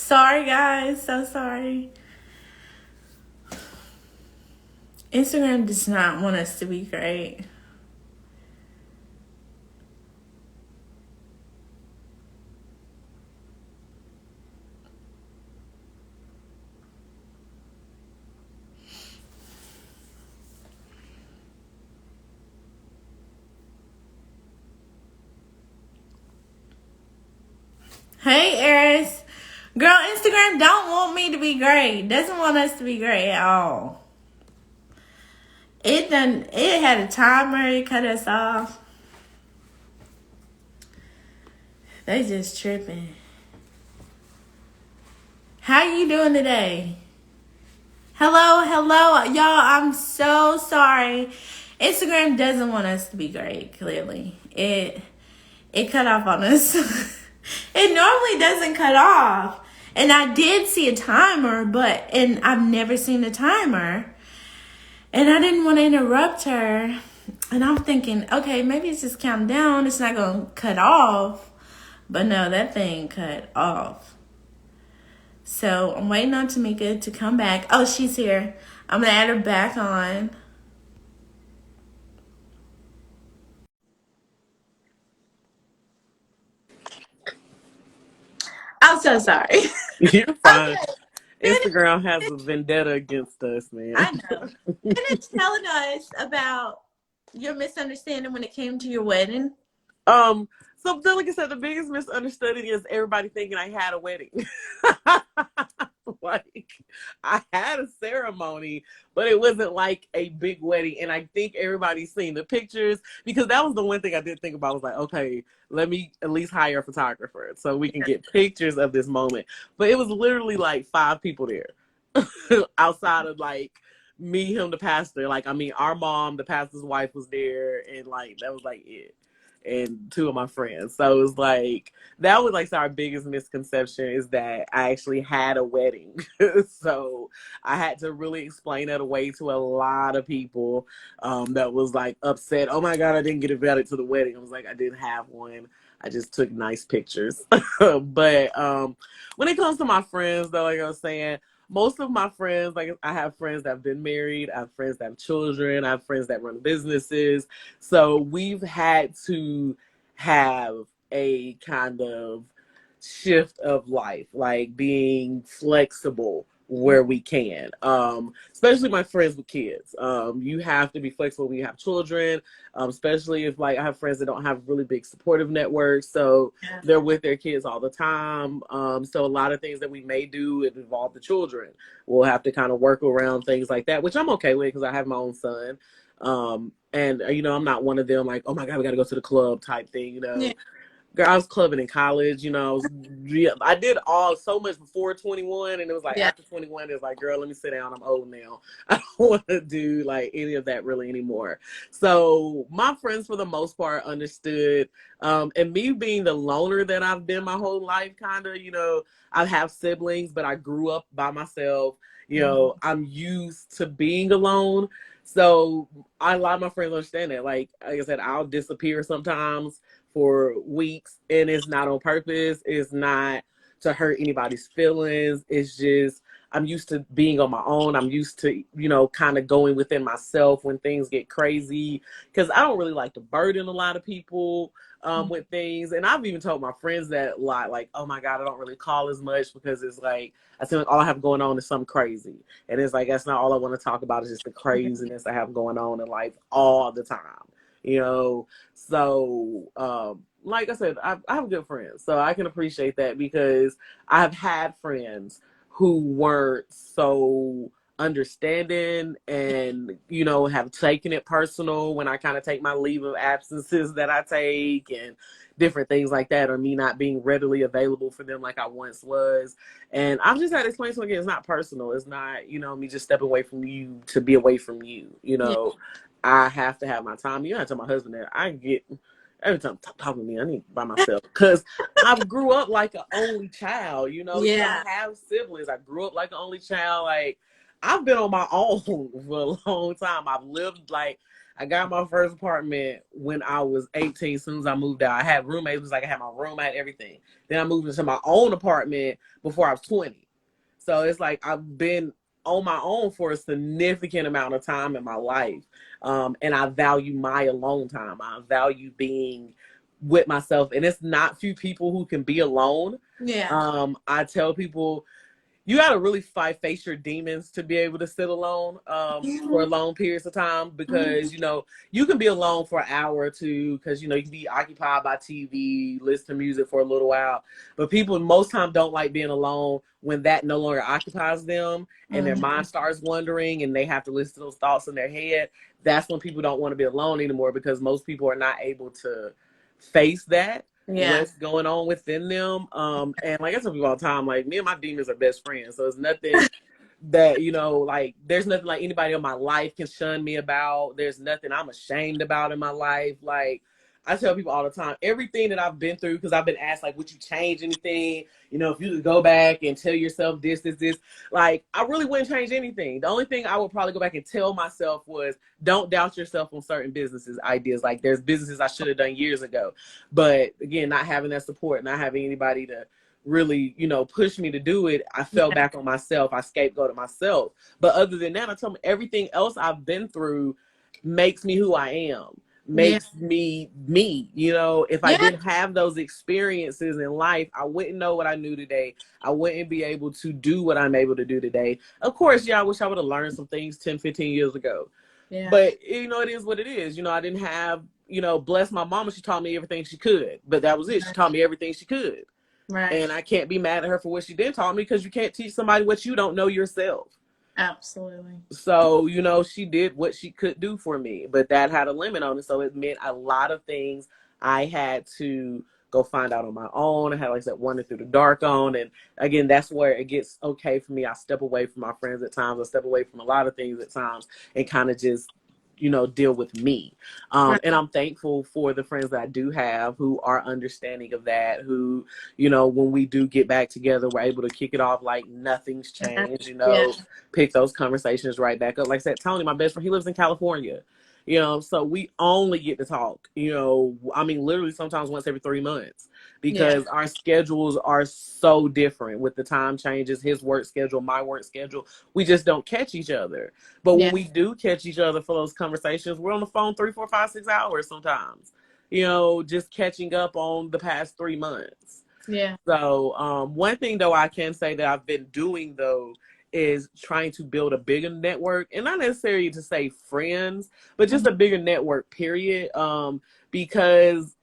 Sorry, guys. So sorry. Instagram does not want us to be great. Hey, Eris. Girl, Instagram don't want me to be great. Doesn't want us to be great at all. It had a timer. It cut us off. They just tripping. How you doing today? Hello, y'all. I'm so sorry. Instagram doesn't want us to be great. Clearly, it cut off on us. It normally doesn't cut off, and I did see a timer, and I've never seen a timer, and I didn't want to interrupt her. And I'm thinking, okay, maybe it's just counting down. It's not gonna cut off, but no, that thing cut off. So I'm waiting on Tomeka to come back. Oh, she's here. I'm gonna add her back on. I'm so sorry. You're fine. Okay. Instagram has a vendetta against us, man. I know. Finish telling us about your misunderstanding when it came to your wedding. So like I said, the biggest misunderstanding is everybody thinking I had a wedding. Like, I had a ceremony, but it wasn't like a big wedding. And I think everybody's seen the pictures, because that was the one thing I did think about. I was like, okay, let me at least hire a photographer so we can get pictures of this moment. But it was literally like 5 people there outside of like me, him, the pastor. Like, I mean, our mom, the pastor's wife was there, and like that was like it. And 2 of my friends. So it was like, that was like our biggest misconception, is that I actually had a wedding. So I had to really explain that away to a lot of people that was like upset. Oh my God, I didn't get invited to the wedding. I was like, I didn't have one. I just took nice pictures. But when it comes to my friends, though, like I was saying, most of my friends, like I have friends that have been married, I have friends that have children, I have friends that run businesses. So we've had to have a kind of shift of life, like being flexible where we can. Especially my friends with kids. You have to be flexible when you have children, especially if like I have friends that don't have really big supportive networks, so they're with their kids all the time. So a lot of things that we may do involve the children. We'll have to kind of work around things like that, which I'm okay with because I have my own son. And I'm not one of them like, oh my God, we got to go to the club type thing, Yeah. Girl, I was clubbing in college, I did so much before 21, and it was like after 21, it's like, girl, let me sit down. I'm old now. I don't want to do like any of that really anymore. So my friends, for the most part, understood. And me being the loner that I've been my whole life, kind of, I have siblings, but I grew up by myself. I'm used to being alone. So a lot of my friends understand that. Like I said, I'll disappear sometimes for weeks, and it's not on purpose. It's not to hurt anybody's feelings. It's just, I'm used to being on my own. I'm used to, kind of going within myself when things get crazy, because I don't really like to burden a lot of people with things. And I've even told my friends that a lot, like, oh my God, I don't really call as much because it's like, I feel like all I have going on is something crazy. And it's like, that's not all I want to talk about, is just the craziness I have going on in life all the time. So like I said, I have good friends, so I can appreciate that, because I've had friends who weren't so understanding and have taken it personal when I kind of take my leave of absences that I take, and different things like that, or me not being readily available for them like I once was. And I've just had to explain to them again, it's not personal. It's not me just stepping away from you to be away from you. I have to have my time. I tell my husband that I get every time talking to me, I need by myself, because I grew up like an only child. I have siblings. I grew up like an only child. Like, I've been on my own for a long time. I've lived like I got my first apartment when I was 18. As soon as I moved out, I had roommates. It was like I had my room, I had everything. Then I moved into my own apartment before I was 20. So it's like I've been on my own for a significant amount of time in my life. And I value my alone time. I value being with myself. And it's not few people who can be alone. Yeah. I tell people, you got to really face your demons to be able to sit alone for long periods of time, because you can be alone for an hour or two, because you can be occupied by TV, listen to music for a little while, but people most time don't like being alone when that no longer occupies them and their mind starts wandering and they have to listen to those thoughts in their head. That's when people don't want to be alone anymore, because most people are not able to face that. Yeah. What's going on within them. And like I tell people all the time, like, me and my demons are best friends. So it's nothing that, like, there's nothing like anybody in my life can shun me about. There's nothing I'm ashamed about in my life. Like, I tell people all the time, everything that I've been through, because I've been asked, like, would you change anything? If you could go back and tell yourself this, like, I really wouldn't change anything. The only thing I would probably go back and tell myself was, don't doubt yourself on certain businesses, ideas. Like, there's businesses I should have done years ago. But again, not having that support, not having anybody to really, push me to do it, I fell back on myself. I scapegoated myself. But other than that, I tell them everything else I've been through makes me who I am. Makes me me. If I didn't have those experiences in life, I wouldn't know what I knew today. I wouldn't be able to do what I'm able to do today. Of course, I wish I would have learned some things 10, 15 years ago. Yeah. But, it is what it is. I didn't have, bless my mama. She taught me everything she could. But that was it. She taught me everything she could. Right. And I can't be mad at her for what she did taught me, because you can't teach somebody what you don't know yourself. Absolutely. So, she did what she could do for me, but that had a limit on it. So it meant a lot of things I had to go find out on my own. I had, like I said, wander through the dark on. And again, that's where it gets okay for me. I step away from my friends at times. I step away from a lot of things at times and kind of just deal with me. And I'm thankful for the friends that I do have who are understanding of that, who, when we do get back together, we're able to kick it off like nothing's changed, pick those conversations right back up. Like I said, Tony, my best friend, he lives in California, so we only get to talk, literally sometimes once every 3 months, because our schedules are so different with the time changes, his work schedule, my work schedule. We just don't catch each other. But when we do catch each other for those conversations, we're on the phone 3, 4, 5, 6 hours sometimes, just catching up on the past 3 months. Yeah. So one thing, though, I can say that I've been doing, though, is trying to build a bigger network, and not necessarily to say friends, but just a bigger network, period. Because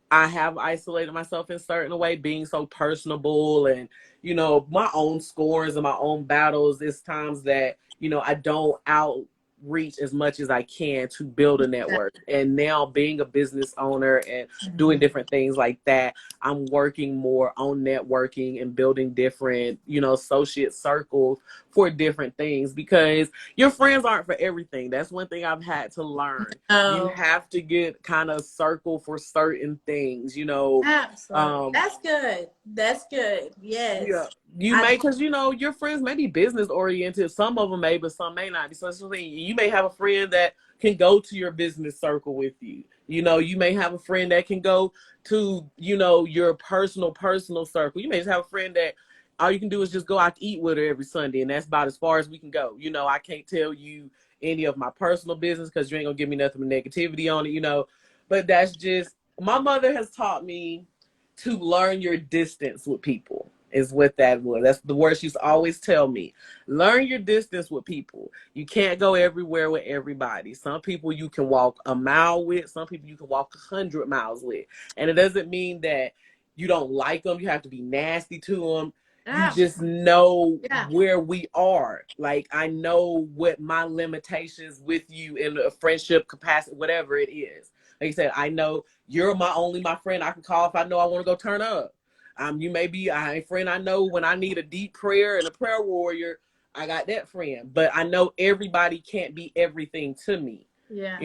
I have isolated myself in a certain way, being so personable and, my own scores and my own battles. It's times that, I don't outreach as much as I can to build a network. And now being a business owner and doing different things like that, I'm working more on networking and building different, associate circles for different things, because your friends aren't for everything. That's one thing I've had to learn. You have to get kind of circle for certain things, Absolutely. That's good. That's good. Yes. Yeah. Because your friends may be business oriented. Some of them may, but some may not be. So you may have a friend that can go to your business circle with you. You may have a friend that can go to, your personal circle. You may just have a friend that all you can do is just go out to eat with her every Sunday, and that's about as far as we can go. I can't tell you any of my personal business, because you ain't gonna give me nothing but negativity on it, but that's just, my mother has taught me to learn your distance with people, is what that was. That's the word she used to always tell me. Learn your distance with people. You can't go everywhere with everybody. Some people you can walk a mile with. Some people you can walk 100 miles with. And it doesn't mean that you don't like them. You have to be nasty to them. You just know where we are. Like, I know what my limitations with you in a friendship capacity, whatever it is. Like I said, I know you're my friend I can call if I know I want to go turn up. You may be a friend I know when I need a deep prayer and a prayer warrior. I got that friend. But I know everybody can't be everything to me. Yeah.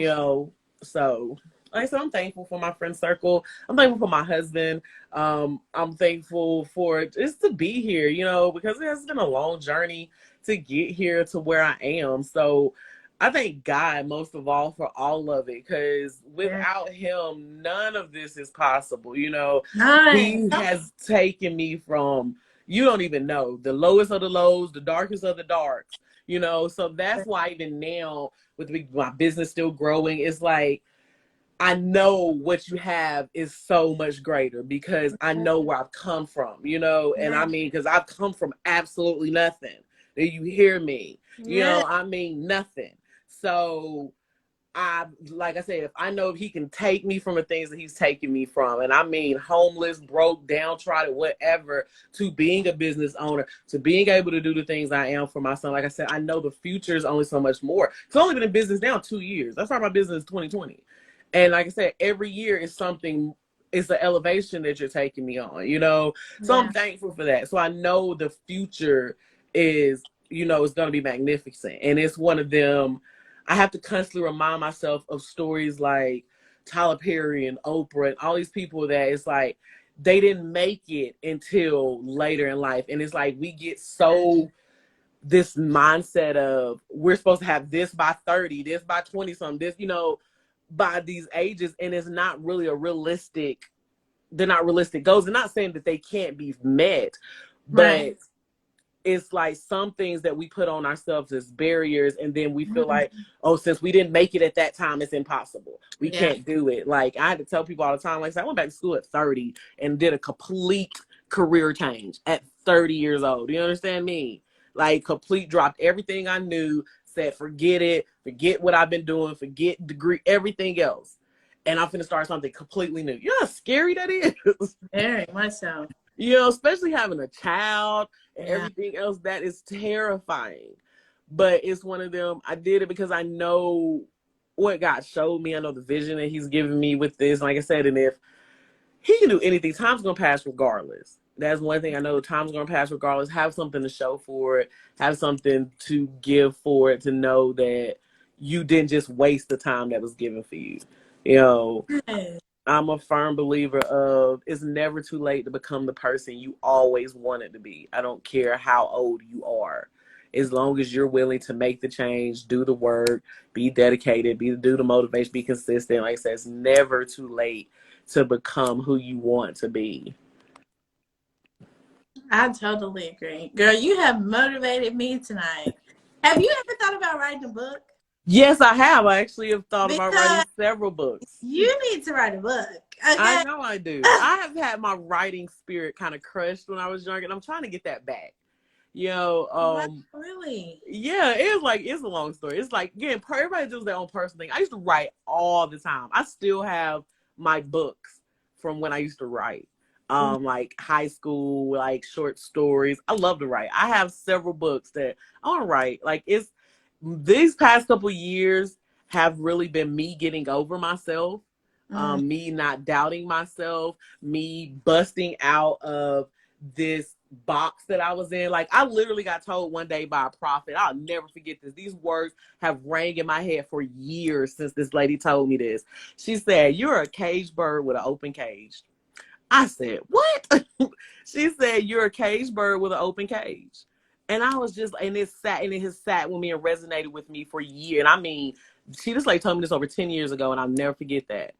So like I said, I'm thankful for my friend circle. I'm thankful for my husband. I'm thankful for just to be here, because it has been a long journey to get here to where I am. So I thank God most of all for all of it, because Yeah. without him, none of this is possible. You know, None. he has taken me from, you don't even know, the lowest of the lows, the darkest of the darks, you know. So that's why even now, with my business still growing, it's like, I know what you have is so much greater because I know where I've come from, you know, and I mean, because I've come from absolutely nothing. Do you hear me? You Yeah. know, I mean, nothing. So like I said, if I know he can take me from the things that he's taking me from, and I mean, homeless, broke, downtrodden, whatever, to being a business owner, to being able to do the things I am for my son. Like I said, I know the future is only so much more. It's only been in business now 2 years. I started my business in 2020. And like I said, every year is something, it's an elevation that you're taking me on, you know? So I'm thankful for that. So I know the future is, you know, it's going to be magnificent. And it's one of them, I have to constantly remind myself of stories like Tyler Perry and Oprah and all these people that it's like, they didn't make it until later in life. And it's like, we get so this mindset of we're supposed to have this by 30, this by 20 something, this, you know, by these ages, and it's not really a realistic, they're not realistic goals. They're not saying that they can't be met, but it's like some things that we put on ourselves as barriers, and then we feel like, oh, since we didn't make it at that time, it's impossible. We can't do it. Like I had to tell people all the time, like I went back to school at 30 and did a complete career change at 30 years old. You understand me? Like complete, dropped everything I knew, said forget it, forget what I've been doing, forget degree, everything else. And I'm finna start something completely new. You know how scary that is? Very much so. You know, especially having a child and everything else, that is terrifying. But it's one of them, I did it because I know what God showed me. I know the vision that he's given me with this. Like I said, and if he can do anything, time's going to pass regardless. That's one thing I know, time's going to pass regardless. Have something to show for it. Have something to give for it, to know that you didn't just waste the time that was given for you. You know, I'm a firm believer of it's never too late to become the person you always wanted to be. I don't care how old you are. As long as you're willing to make the change, do the work, be dedicated, do the motivation, be consistent. Like I said, it's never too late to become who you want to be. I totally agree. Girl, you have motivated me tonight. Have you ever thought about writing a book? Yes, I have. I actually have thought about writing Because several books. you need to write a book. Okay? I know I do. I have had my writing spirit kind of crushed when I was younger, and I'm trying to get that back. You know, Really? yeah, it's a long story. It's like, again, everybody does their own personal thing. I used to write all the time. I still have my books from when I used to write. Like high school, like short stories. I love to write. I have several books that I want to write. Like it's these past couple years have really been me getting over myself, me not doubting myself, me busting out of this box that I was in. Like I literally got told one day by a prophet, I'll never forget this. These words have rang in my head for years since this lady told me this. She said, "You're a caged bird with an open cage." I said, "What?" She said, "You're a caged bird with an open cage." And I was just, and it has sat with me and resonated with me for years. And I mean, she just like told me this over 10 years ago, and I'll never forget that.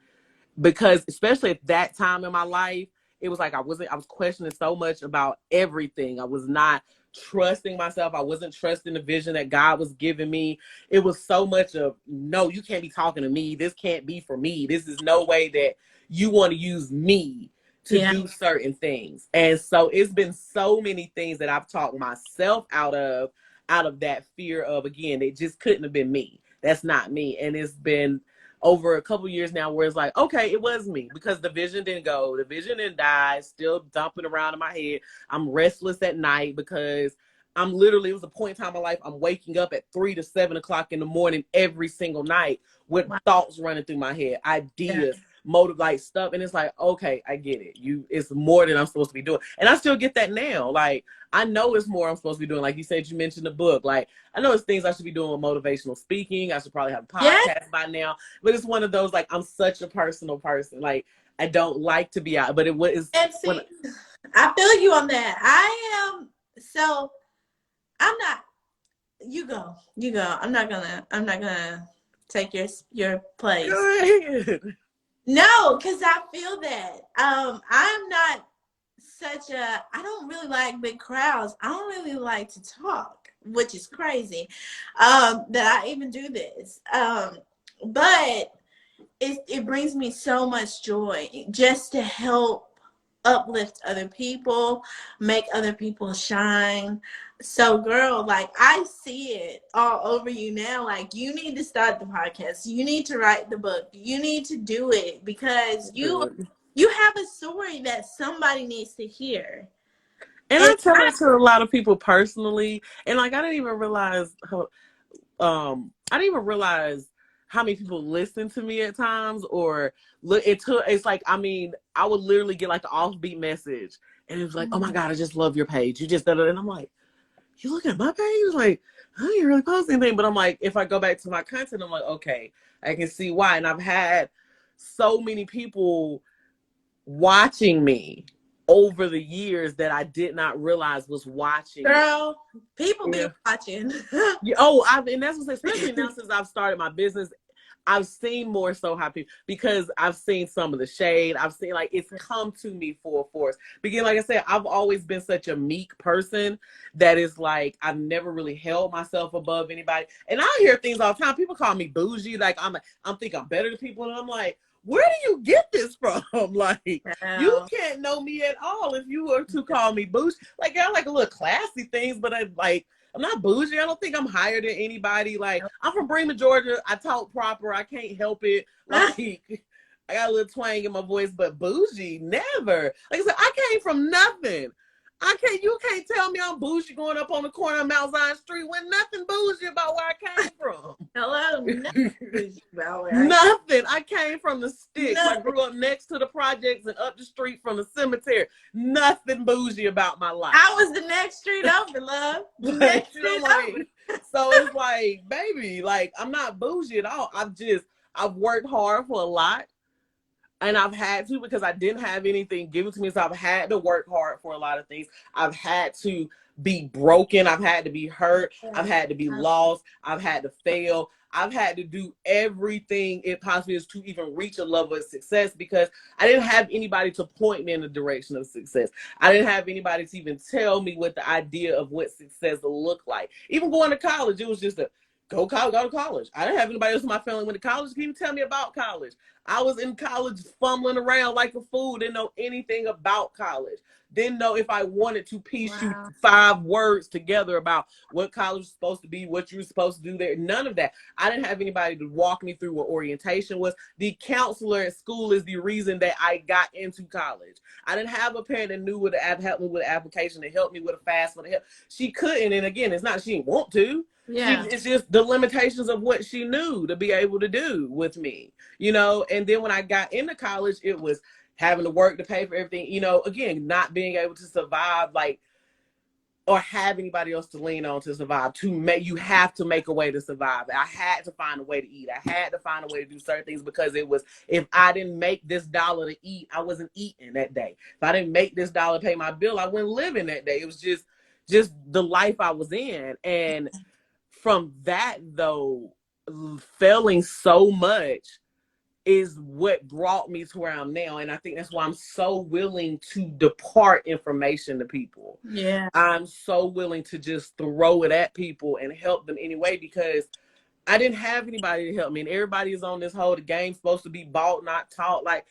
Because especially at that time in my life, it was like I was questioning so much about everything. I was not trusting myself. I wasn't trusting the vision that God was giving me. It was so much of, no, you can't be talking to me. This can't be for me. This is no way that you want to use me to do certain things. And so it's been so many things that I've talked myself out of that fear of, again, it just couldn't have been me. That's not me. And it's been over a couple years now where it's like, okay, it was me, because the vision didn't go, the vision didn't die, still dumping around in my head. I'm restless at night because I'm literally, it was a point in time in my life, I'm waking up at 3 to 7 o'clock in the morning every single night with thoughts running through my head, ideas, motive, like stuff. And it's like, okay, I get it. It's more than I'm supposed to be doing. And I still get that now. Like, I know it's more I'm supposed to be doing. Like you said, you mentioned the book. Like, I know it's things I should be doing with motivational speaking. I should probably have a podcast by now. But it's one of those, like, I'm such a personal person. Like, I don't like to be out. But it was. And see, I feel you on that. I am, so I'm not, You go. You go. I'm not gonna take your place. Go ahead. No, because I feel that. I'm not I don't really like big crowds. I don't really like to talk, which is crazy. That I even do this. But it brings me so much joy just to help uplift other people, make other people shine. So girl, like I see it all over you now. Like you need to start the podcast. You need to write the book. You need to do it because you have a story that somebody needs to hear. And And I tell it to a lot of people personally, and like I didn't even realize I didn't even realize how many people listen to me at times, or look. It's like, I mean, I would literally get like the offbeat message, and it was like, "Oh my God, I just love your page. You just da da," and I'm like, "You look at my page? Like, I ain't really post anything." But I'm like, if I go back to my content, I'm like, okay, I can see why. And I've had so many people watching me over the years that I did not realize was watching. girl, people be Yeah. watching. And that's what, especially now since I've started my business, I've seen more so how people, because I've seen some of the shade. I've seen, like, it's come to me full force. Because like I said, I've always been such a meek person that is like, I've never really held myself above anybody. And I hear things all the time. People call me bougie. Like I'm thinking I'm better than people. And I'm like, where do you get this from? Like, you can't know me at all if you were to call me bougie. Like, I like a little classy things, but I'm not bougie. I don't think I'm higher than anybody. Like, I'm from Bremen, Georgia. I talk proper. I can't help it. Like, I got a little twang in my voice, but bougie, never. Like I said, I came from nothing. You can't tell me I'm bougie going up on the corner of Mount Zion Street when nothing bougie about where I came from. Hello, Nothing. I came from the sticks. Nothing. I grew up next to the projects and up the street from the cemetery. Nothing bougie about my life. I was the next street over, love. The next street over. So it's like, baby, like, I'm not bougie at all. I've worked hard for a lot. And I've had to, because I didn't have anything given to me. So I've had to work hard for a lot of things. I've had to be broken. I've had to be hurt. I've had to be lost. I've had to fail. I've had to do everything it possibly is to even reach a level of success, because I didn't have anybody to point me in the direction of success. I didn't have anybody to even tell me what the idea of what success will look like. Even going to college, it was just go to college. I didn't have anybody else in my family went to college. Can even tell me about college. I was in college fumbling around like a fool. Didn't know anything about college. Didn't know if I wanted to piece you 5 words together about what college was supposed to be, what you were supposed to do there. None of that. I didn't have anybody to walk me through what orientation was. The counselor at school is the reason that I got into college. I didn't have a parent that knew what to help me with an application, to help me with a FAFSA. She couldn't. And again, it's not she didn't want to. Yeah. It's just the limitations of what she knew to be able to do with me, and then when I got into college, it was having to work to pay for everything, again, not being able to survive, like, or have anybody else to lean on to survive. You have to make a way to survive. I had to find a way to eat. I had to find a way to do certain things, because it was, if I didn't make this dollar to eat, I wasn't eating that day. If I didn't make this dollar to pay my bill, I wasn't living that day. It was just the life I was in. And from that, though, failing so much is what brought me to where I'm now. And I think that's why I'm so willing to depart information to people. Yeah. I'm so willing to just throw it at people and help them anyway, because I didn't have anybody to help me. And everybody is on this whole, the game's supposed to be bought, not taught. Like,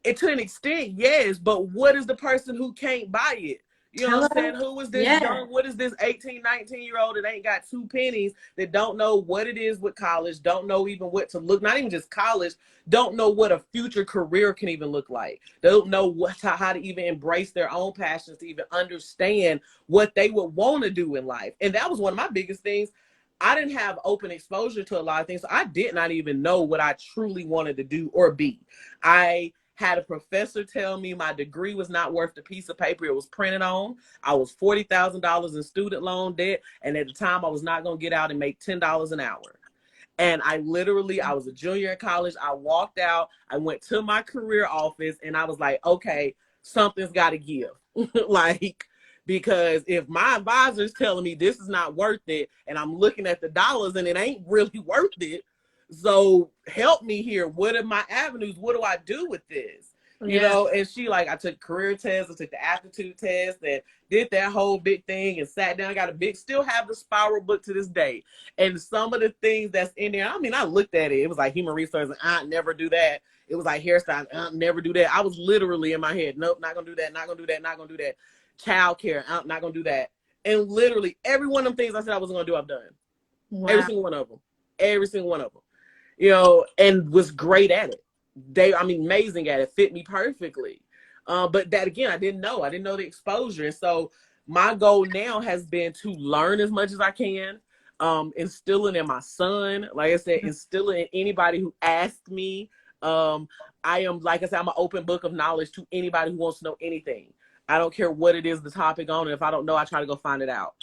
it to an extent, yes, but what is the person who can't buy it? You know what I'm saying? Who is this young, what is this 18, 19-year-old that ain't got 2 pennies, that don't know what it is with college, don't know even what to look, not even just college, don't know what a future career can even look like. Don't know how to even embrace their own passions, to even understand what they would want to do in life. And that was one of my biggest things. I didn't have open exposure to a lot of things. So I did not even know what I truly wanted to do or be. I had a professor tell me my degree was not worth the piece of paper it was printed on. I was $40,000 in student loan debt. And at the time, I was not going to get out and make $10 an hour. And I was a junior in college. I walked out. I went to my career office and I was like, okay, something's got to give. Like, Because if my advisor is telling me this is not worth it, and I'm looking at the dollars and it ain't really worth it, so help me here. What are my avenues? What do I do with this? You Yeah. know, and she like, I took career tests, I took the aptitude test, and did that whole big thing and sat down, got a big, still have the spiral book to this day. And some of the things that's in there, I mean, I looked at it. It was like human resources, I never do that. It was like hairstyle, I never do that. I was literally in my head, nope, not gonna do that, not gonna do that, not gonna do that. Child care, I'm not gonna do that. And literally every one of them things I said I wasn't gonna do, I've done. Wow. Every single one of them. Every single one of them. You know, and was great at it. Amazing at it, fit me perfectly. But that again, I didn't know. I didn't know the exposure. And so my goal now has been to learn as much as I can, instilling in my son, like I said, instilling in anybody who asks me. I am, like I said, I'm an open book of knowledge to anybody who wants to know anything. I don't care what it is, the topic on it. If I don't know, I try to go find it out.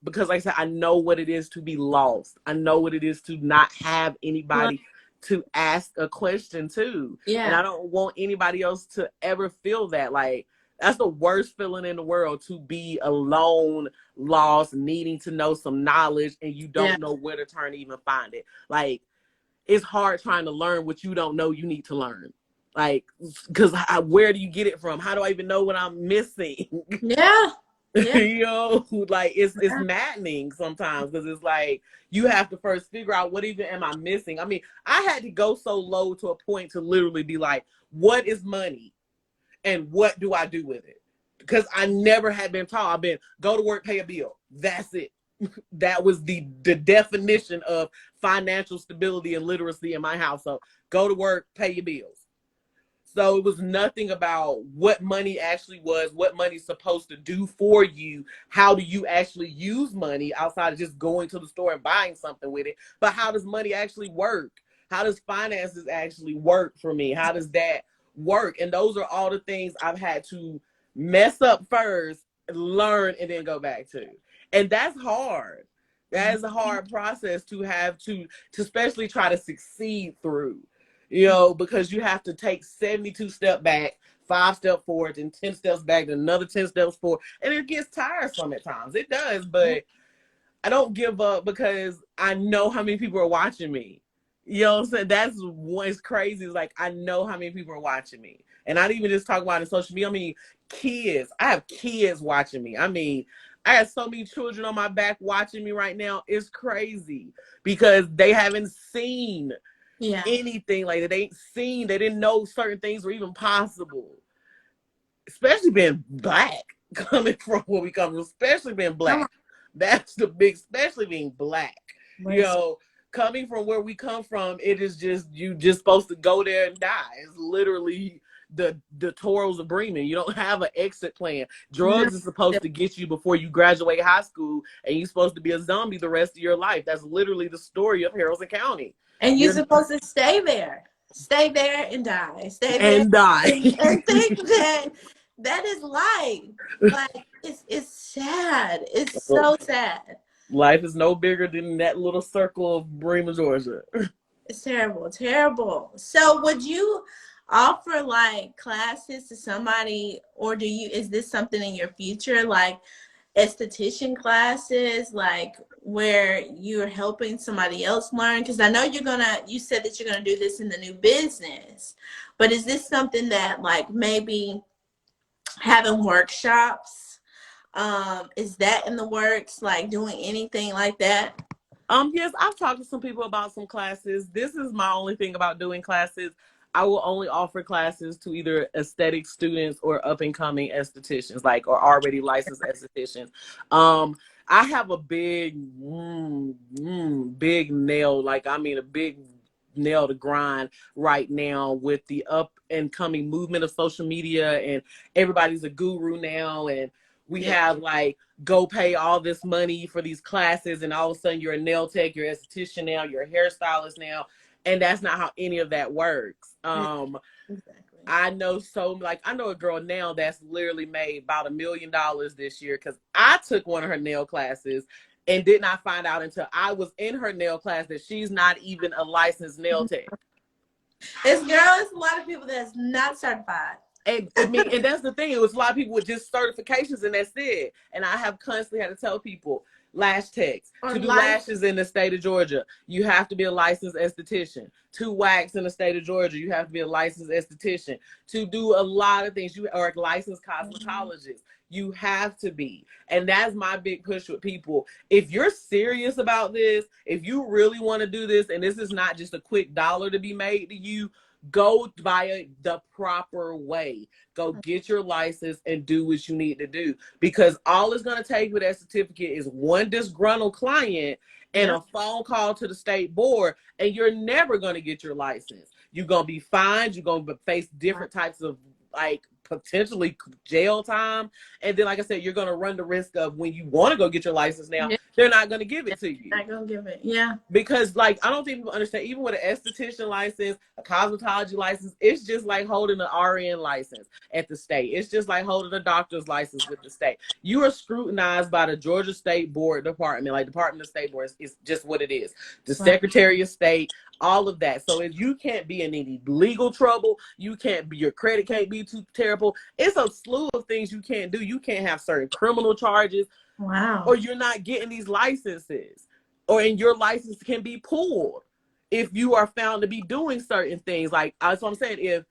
Because like I said, I know what it is to be lost. I know what it is to not have anybody to ask a question to. Yeah. And I don't want anybody else to ever feel that. Like, that's the worst feeling in the world, to be alone, lost, needing to know some knowledge, and you don't know where to turn to even find it. Like, it's hard trying to learn what you don't know you need to learn. Like, because where do you get it from? How do I even know what I'm missing? Yeah. You know, like it's maddening sometimes, because it's like you have to first figure out, what even am I missing? I mean, I had to go so low to a point to literally be like, what is money and what do I do with it? Because I never had been taught. I've been go to work, pay a bill. That's it. That was the definition of financial stability and literacy in my household. Go to work, pay your bills. So it was nothing about what money actually was, what money's supposed to do for you. How do you actually use money outside of just going to the store and buying something with it? But how does money actually work? How does finances actually work for me? How does that work? And those are all the things I've had to mess up first, learn, and then go back to. And that's hard. That is a hard process to have to especially try to succeed through. You know, because you have to take 72 steps back, 5 steps forward, and 10 steps back, and another 10 steps forward. And it gets tiresome at times. It does, but I don't give up, because I know how many people are watching me. You know what I'm saying? That's what's crazy. Is like, I know how many people are watching me. And I didn't even just talk about it in social media. I mean, kids. I have kids watching me. I mean, I have so many children on my back watching me right now. It's crazy, because they haven't seen anything like that. They ain't seen, they didn't know certain things were even possible. Especially being black, coming from where we come from, especially being black. That's the big, especially being black. You know, coming from where we come from, it is just, you just supposed to go there and die. It's literally the Toros of Bremen. You don't have an exit plan. Drugs is supposed to get you before you graduate high school, and you're supposed to be a zombie the rest of your life. That's literally the story of Haralson County. And you're supposed to stay there and die, stay there and die, and think that is life. Like, it's sad. It's so sad. Life is no bigger than that little circle of Bremen, Georgia. It's terrible, terrible. So would you offer like classes to somebody, or is this something in your future, like esthetician classes, like where you're helping somebody else learn? Because I know you said that you're gonna do this in the new business, but is this something that, like, maybe having workshops, is that in the works, like doing anything like that? Yes, I've talked to some people about some classes. This is my only thing about doing classes. I will only offer classes to either aesthetic students or up and coming estheticians, like, or already licensed estheticians. I have a big nail, like, I mean, a big nail to grind right now with the up and coming movement of social media, and everybody's a guru now, and we have like, go pay all this money for these classes, and all of a sudden you're a nail tech, you're an esthetician now, you're a hairstylist now, and that's not how any of that works. Exactly. I know I know a girl now that's literally made about $1 million this year, because I took one of her nail classes and did not find out until I was in her nail class that she's not even a licensed nail tech. It's a lot of people that's not certified. And I mean, and that's the thing. It was a lot of people with just certifications, and that's it. And I have constantly had to tell people, lash techs, to do lashes in the state of Georgia, you have to be a licensed esthetician. To wax in the state of Georgia, you have to be a licensed esthetician. To do a lot of things, you are a licensed cosmetologist. You have to be. And that's my big push with people. If you're serious about this, if you really want to do this, and this is not just a quick dollar to be made to you, go by the proper way. Go get your license and do what you need to do. Because all it's going to take with that certificate is one disgruntled client and a phone call to the state board, and you're never going to get your license. You're going to be fined. You're going to face different types of, like, potentially jail time. And then, like I said, you're going to run the risk of, when you want to go get your license now, they're not going to give it to you. Not going to give it. Yeah. Because, like, I don't think people understand, even with an esthetician license, a cosmetology license, it's just like holding an RN license at the state. It's just like holding a doctor's license with the state. You are scrutinized by the Georgia State Board Department, like Department of State Board is just what it is. The Secretary of State, all of that. So if you can't be in any legal trouble, you can't be, your credit can't be too terrible. It's a slew of things you can't do. You can't have certain criminal charges. Wow. Or you're not getting these licenses. Or and your license can be pulled if you are found to be doing certain things. Like, that's what I'm saying.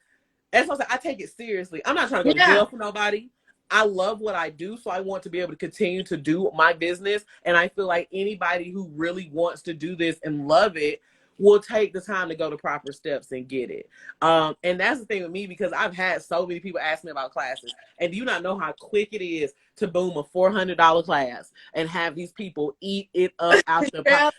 That's what I'm saying. I take it seriously. I'm not trying to go to jail for nobody. I love what I do, so I want to be able to continue to do my business. And I feel like anybody who really wants to do this and love it will take the time to go the proper steps and get it. And that's the thing with me, because I've had so many people ask me about classes. And do you not know how quick it is to boom a $400 class and have these people eat it up out the pot?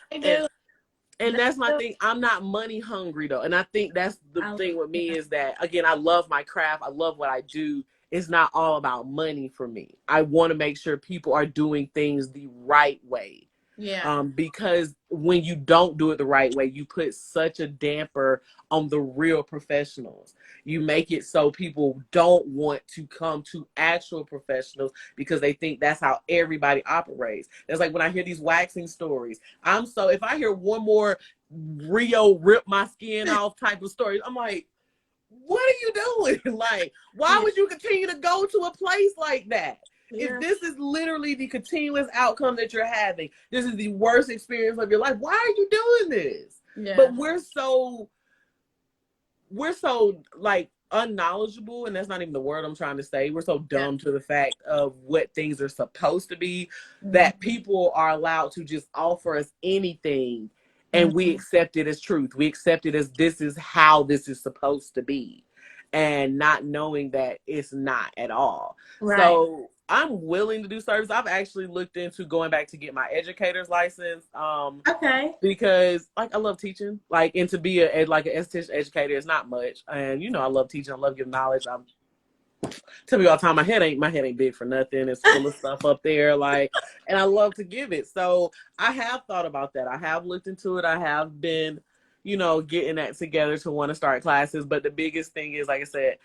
And that's my thing. I'm not money hungry, though. And I think that's the thing with me is that, again, I love my craft. I love what I do. It's not all about money for me. I want to make sure people are doing things the right way. Yeah. Because when you don't do it the right way, you put such a damper on the real professionals. You make it so people don't want to come to actual professionals because they think that's how everybody operates. It's like when I hear these waxing stories, if I hear one more Rio rip my skin off type of stories, I'm like, what are you doing? Like, why would you continue to go to a place like that? Yeah. If this is literally the continuous outcome that you're having, this is the worst experience of your life, why are you doing this? Yeah. But we're so like unknowledgeable, and that's not even the word I'm trying to say. We're so dumb to the fact of what things are supposed to be that people are allowed to just offer us anything, and we accept it as truth. We accept it as this is how this is supposed to be, and not knowing that it's not at all. Right. So I'm willing to do service. I've actually looked into going back to get my educator's license. Okay. Because, like, I love teaching. Like, and to be an esthetician educator is not much. And, you know, I love teaching. I love giving knowledge. Tell me all the time, my head ain't big for nothing. It's full of stuff up there. Like, and I love to give it. So I have thought about that. I have looked into it. I have been, you know, getting that together to want to start classes. But the biggest thing is, like I said,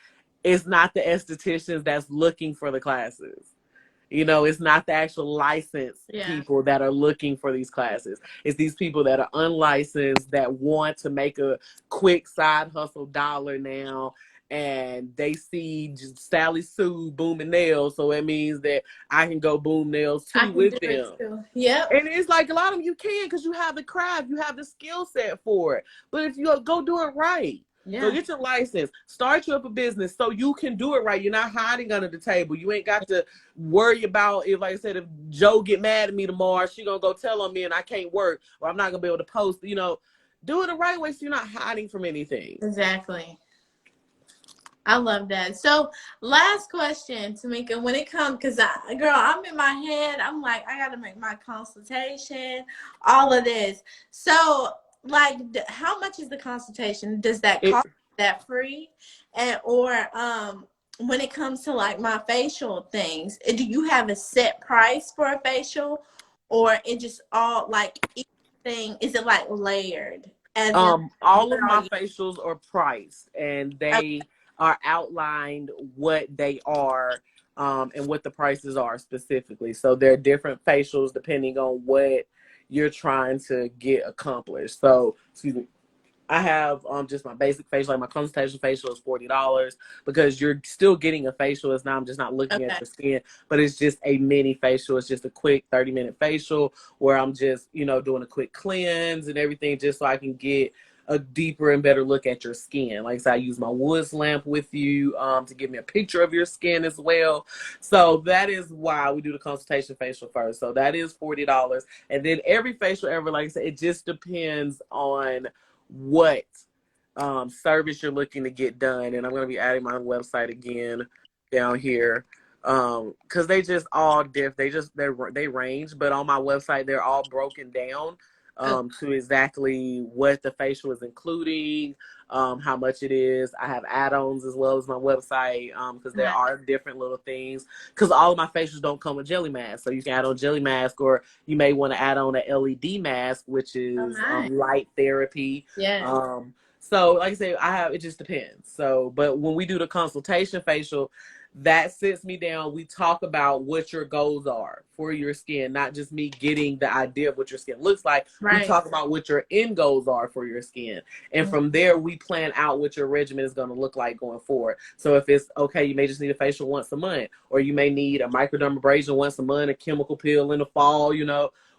it's not the estheticians that's looking for the classes. You know, it's not the actual licensed people that are looking for these classes. It's these people that are unlicensed that want to make a quick side hustle dollar now. And they see Sally Sue booming nails. So it means that I can go boom nails too with them. Yeah. And it's like a lot of them you can because you have the craft. You have the skill set for it. But if you go do it right. Yeah. Go get your license. Start you up a business so you can do it right. You're not hiding under the table. You ain't got to worry about if, like I said, if Joe get mad at me tomorrow, she gonna go tell on me and I can't work, or I'm not gonna be able to post. You know, do it the right way so you're not hiding from anything. Exactly. I love that. So, last question, Tomeka, when it comes, because I'm in my head. I'm like, I got to make my consultation, all of this. So, like, how much is the consultation? Does that cost that free? And or when it comes to like my facial things, do you have a set price for a facial, or it just all like each thing? Is it like layered? All of my facials are priced, and they are outlined what they are and what the prices are specifically. So there are different facials depending on what you're trying to get accomplished. So, excuse me. I have just my basic facial, like my consultation facial is $40 because you're still getting a facial. It's not, I'm just not looking at Okay. your skin, but it's just a mini facial. It's just a quick 30-minute facial where I'm just, doing a quick cleanse and everything just so I can get a deeper and better look at your skin. Like I said, I use my woods lamp with you to give me a picture of your skin as well. So that is why we do the consultation facial first. So that is $40. And then every facial ever, like I said, it just depends on what service you're looking to get done. And I'm going to be adding my website again down here because they just all they range, but on my website they're all broken down Okay. to exactly what the facial is including, how much it is. I have add-ons as well as my website because there are different little things because all of my facials don't come with jelly mask. So you can add on jelly mask, or you may want to add on an LED mask, which is Nice. light therapy. Yeah. So like I say, it just depends. So, but when we do the consultation facial, that sits me down. We talk about what your goals are for your skin, not just me getting the idea of what your skin looks like. We Right. talk about what your end goals are for your skin. And from there, we plan out what your regimen is going to look like going forward. So if it's okay, you may just need a facial once a month, or you may need a microdermabrasion once a month, a chemical peel in the fall,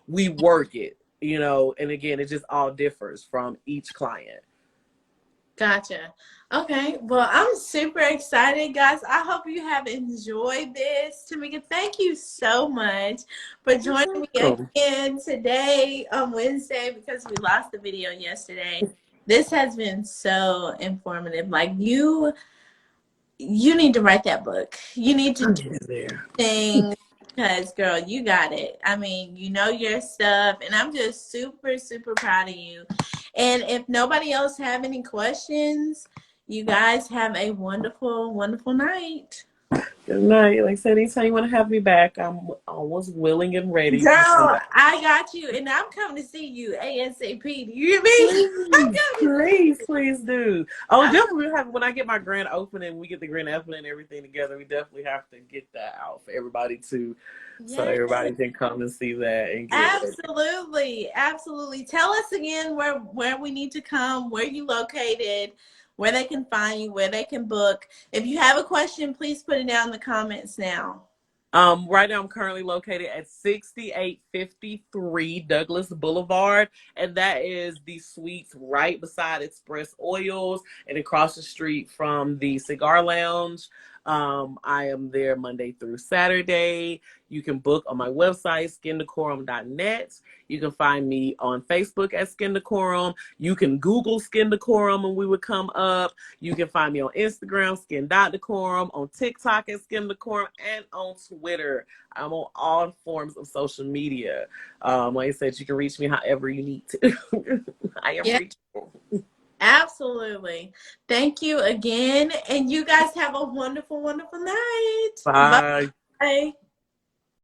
we work it, and again, it just all differs from each client. Gotcha. Okay. Well, I'm super excited, guys. I hope you have enjoyed this. Tamika, thank you so much for joining me Welcome. again today on Wednesday because we lost the video yesterday. This has been so informative. Like you need to write that book. You need to do There. things because girl, you got it. I mean, you know your stuff, and I'm just super, super proud of you. And if nobody else have any questions, you guys have a wonderful, wonderful night. Good night. Like I said, anytime you want to have me back, I'm always willing and ready to come Girl, back. I got you, and I'm coming to see you ASAP. Do you hear me? I'm Please, coming. please, please do. Oh, definitely have when I get my grand opening, we get the grand opening and everything together. We definitely have to get that out for everybody too, so Yes, everybody can come and see that and get ready. absolutely, absolutely. Tell us again where we need to come, where you located, where they can find you, where they can book. If you have a question, please put it down in the comments now. Right now I'm currently located at 6853 Douglas Boulevard, and that is the suites right beside Express Oils and across the street from the Cigar Lounge. I am there Monday through Saturday. You can book on my website, skindecorum.net. You can find me on Facebook at Skin Decorum. You can Google Skin Decorum and we would come up. You can find me on Instagram, skin.decorum, on TikTok at Skin Decorum, and on Twitter. I'm on all forms of social media. Like I said, you can reach me however you need to. I am Yeah, reachable. absolutely. Thank you again. And you guys have a wonderful, wonderful night. Bye. Bye.